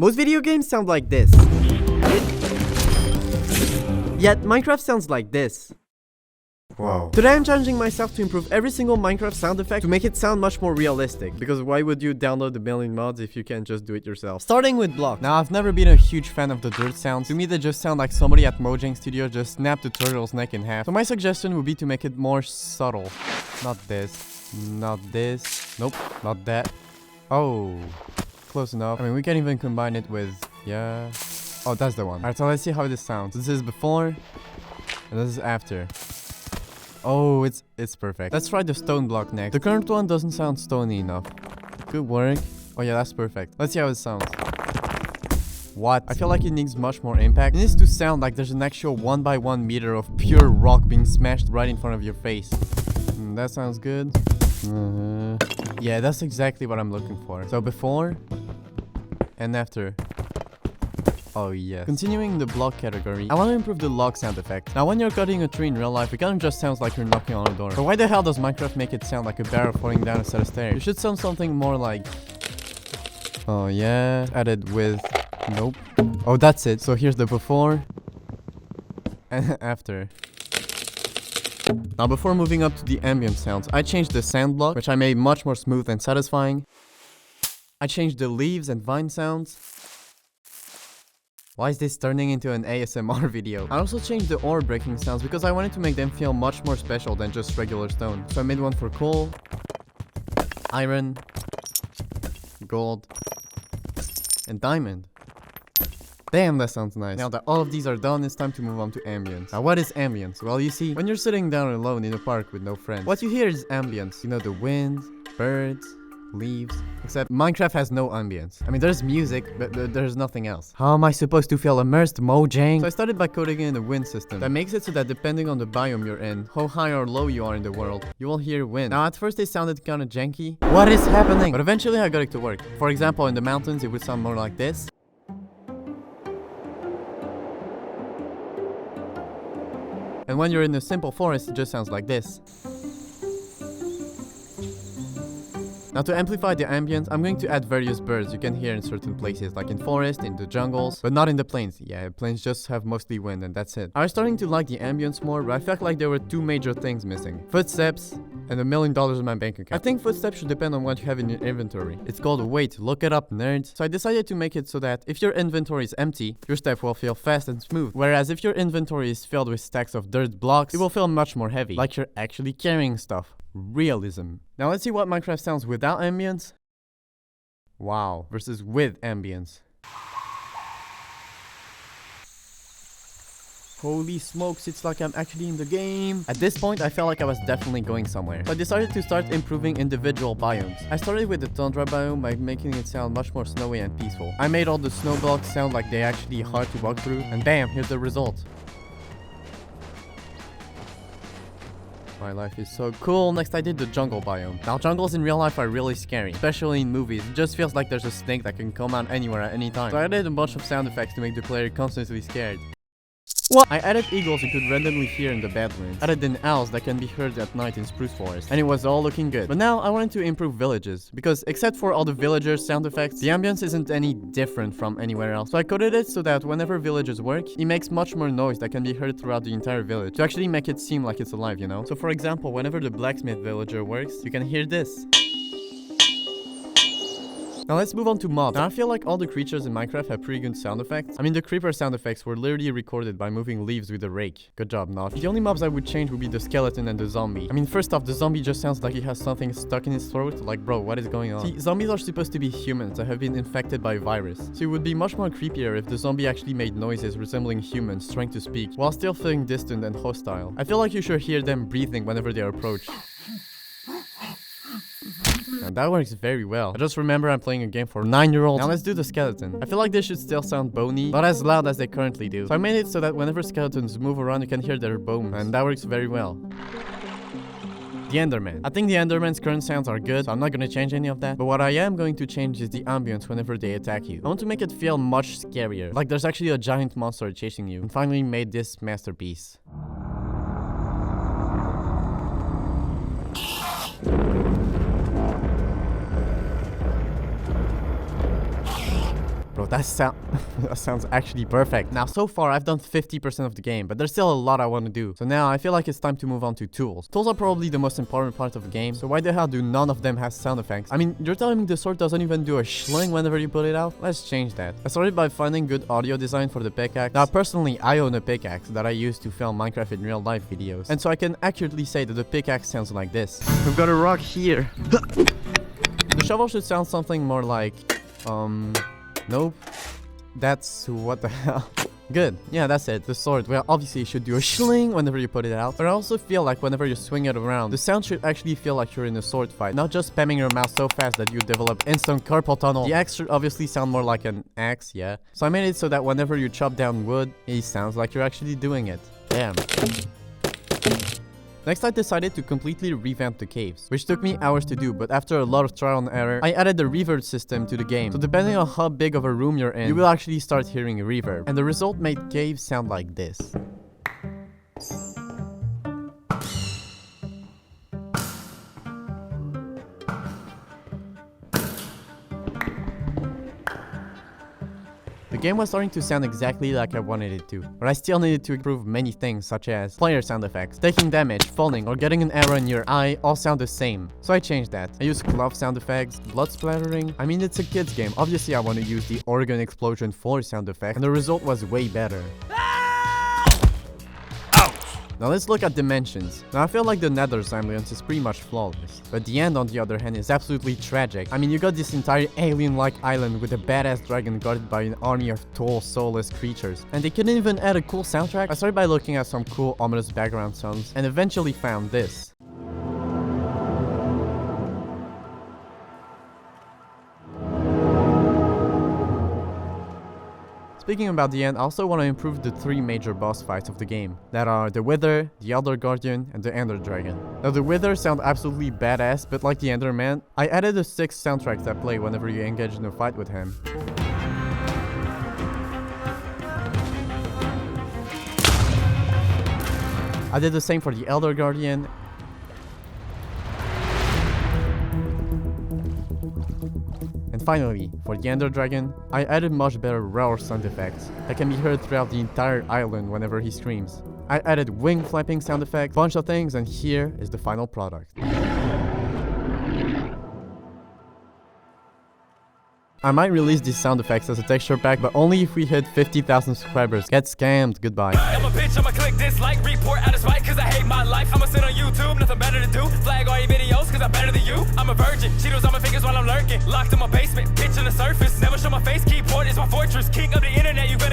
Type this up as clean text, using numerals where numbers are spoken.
Most video games sound like this. Yet Minecraft sounds like this. Wow. Today I'm challenging myself to improve every single Minecraft sound effect to make it sound much more realistic, because why would you download a million mods if you can't just do it yourself? Starting with blocks. Now I've never been a huge fan of the dirt sounds. To me they just sound like somebody at Mojang Studios just snapped the turtle's neck in half. So my suggestion would be to make it more subtle. Not this. Not this. Nope. Not that. Oh. Close enough. I mean, we can even combine it with... yeah. Oh, that's the one. Alright, so let's see how this sounds. This is before, and this is after. Oh, it's perfect. Let's try the stone block next. The current one doesn't sound stony enough. Good work. Oh yeah, that's perfect. Let's see how it sounds. What? I feel like it needs much more impact. It needs to sound like there's an actual 1x1 meter of pure rock being smashed right in front of your face. That sounds good. Yeah, that's exactly what I'm looking for. So before and after. Oh yeah. Continuing the block category, I want to improve the log sound effect. Now when you're cutting a tree in real life, it kind of just sounds like you're knocking on a door. But why the hell does Minecraft make it sound like a barrel falling down a set of stairs? It should sound something more like... oh yeah. Added with... nope. Oh, that's it. So here's the before and after. Now before moving up to the ambient sounds, I changed the sand block, which I made much more smooth and satisfying. I changed the leaves and vine sounds. Why is this turning into an ASMR video? I also changed the ore breaking sounds because I wanted to make them feel much more special than just regular stone. So I made one for coal, iron, gold, and diamond. Damn, that sounds nice. Now that all of these are done, it's time to move on to ambience. Now what is ambience? Well, you see, when you're sitting down alone in a park with no friends, what you hear is ambience. You know, the wind, birds, leaves. Except Minecraft has no ambience. I mean, there's music, but there's nothing else. How am I supposed to feel immersed, Mojang? So I started by coding in a wind system. That makes it so that depending on the biome you're in, how high or low you are in the world, you will hear wind. Now at first it sounded kinda janky. What is happening? But eventually I got it to work. For example, in the mountains it would sound more like this. And when you're in a simple forest, it just sounds like this. Now to amplify the ambience, I'm going to add various birds you can hear in certain places, like in forest, in the jungles, but not in the plains. Yeah, plains just have mostly wind and that's it. I was starting to like the ambience more, but I felt like there were two major things missing. Footsteps and $1 million in my bank account. I think footsteps should depend on what you have in your inventory. It's called wait, look it up, nerd. So I decided to make it so that if your inventory is empty, your step will feel fast and smooth. Whereas if your inventory is filled with stacks of dirt blocks, it will feel much more heavy, like you're actually carrying stuff. Realism. Now let's see what Minecraft sounds without ambience. Wow. Versus with ambience. Holy smokes, it's like I'm actually in the game. At this point, I felt like I was definitely going somewhere. So I decided to start improving individual biomes. I started with the tundra biome by making it sound much more snowy and peaceful. I made all the snow blocks sound like they're actually hard to walk through. And bam, here's the result. My life is so cool. Next I did the jungle biome. Now jungles in real life are really scary, especially in movies. It just feels like there's a snake that can come out anywhere at any time. So I added a bunch of sound effects to make the player constantly scared. What? I added eagles you could randomly hear in the Badlands. Added in owls that can be heard at night in spruce forest. And it was all looking good. But now I wanted to improve villages. Because except for all the villagers' sound effects, the ambience isn't any different from anywhere else. So I coded it so that whenever villagers work, it makes much more noise that can be heard throughout the entire village. To actually make it seem like it's alive, you know? So for example, whenever the blacksmith villager works, you can hear this. Now let's move on to mobs. Now I feel like all the creatures in Minecraft have pretty good sound effects. I mean, the creeper sound effects were literally recorded by moving leaves with a rake. Good job, Notch. The only mobs I would change would be the skeleton and the zombie. I mean, first off, the zombie just sounds like he has something stuck in his throat. Like, bro, what is going on? See, zombies are supposed to be humans that have been infected by a virus. So it would be much more creepier if the zombie actually made noises resembling humans trying to speak, while still feeling distant and hostile. I feel like you should hear them breathing whenever they are approached. And that works very well. I just remember I'm playing a game for 9-year-olds. Now let's do the skeleton. I feel like they should still sound bony, not as loud as they currently do. So I made it so that whenever skeletons move around, you can hear their bones. And that works very well. The Enderman. I think the Enderman's current sounds are good, so I'm not going to change any of that. But what I am going to change is the ambience whenever they attack you. I want to make it feel much scarier. Like there's actually a giant monster chasing you. And finally made this masterpiece. Bro, that sounds actually perfect. Now, so far, I've done 50% of the game, but there's still a lot I want to do. So now, I feel like it's time to move on to tools. Tools are probably the most important part of the game, so why the hell do none of them have sound effects? I mean, you're telling me the sword doesn't even do a schling whenever you put it out? Let's change that. I started by finding good audio design for the pickaxe. Now, personally, I own a pickaxe that I use to film Minecraft in real life videos, and so I can accurately say that the pickaxe sounds like this. We've got a rock here. The shovel should sound something more like, nope. That's what the hell. Good. Yeah, that's it. The sword, well, obviously it should do a schling whenever you put it out. But I also feel like whenever you swing it around, the sound should actually feel like you're in a sword fight, not just spamming your mouse so fast that you develop instant carpal tunnel. The axe should obviously sound more like an axe, yeah. So I made it so that whenever you chop down wood, it sounds like you're actually doing it. Damn. Next, I decided to completely revamp the caves, which took me hours to do, but after a lot of trial and error, I added the reverb system to the game. So depending on how big of a room you're in, you will actually start hearing a reverb. And the result made caves sound like this. The game was starting to sound exactly like I wanted it to, but I still needed to improve many things such as player sound effects, taking damage, falling, or getting an arrow in your eye all sound the same. So I changed that. I used glove sound effects, blood splattering. I mean, it's a kid's game. Obviously I want to use the organ explosion 4 sound effect, and the result was way better. Now let's look at dimensions. Now I feel like the Nether's ambience is pretty much flawless, but the end on the other hand is absolutely tragic. I mean, you got this entire alien-like island with a badass dragon guarded by an army of tall, soulless creatures, and they couldn't even add a cool soundtrack? I started by looking at some cool ominous background sounds, and eventually found this. Speaking about the end, I also want to improve the 3 major boss fights of the game. That are the Wither, the Elder Guardian, and the Ender Dragon. Now the Wither sound absolutely badass, but like the Enderman, I added the 6 soundtracks that play whenever you engage in a fight with him. I did the same for the Elder Guardian. And finally, for the Ender Dragon, I added much better roar sound effects that can be heard throughout the entire island whenever he screams. I added wing flapping sound effects, bunch of things, and here is the final product. I might release these sound effects as a texture pack, but only if we hit 50,000 subscribers. Get scammed, goodbye. I'm a bitch, I'ma click dislike, report out of spite, cause I hate my life. I'ma sit on YouTube, nothing better to do. Flag all your videos, cause I'm better than you. I'm a virgin, Cheetos on my fingers while I'm lurking. Locked in my basement, bitch on the surface. Never show my face, keyboard is my fortress. King of the internet, you better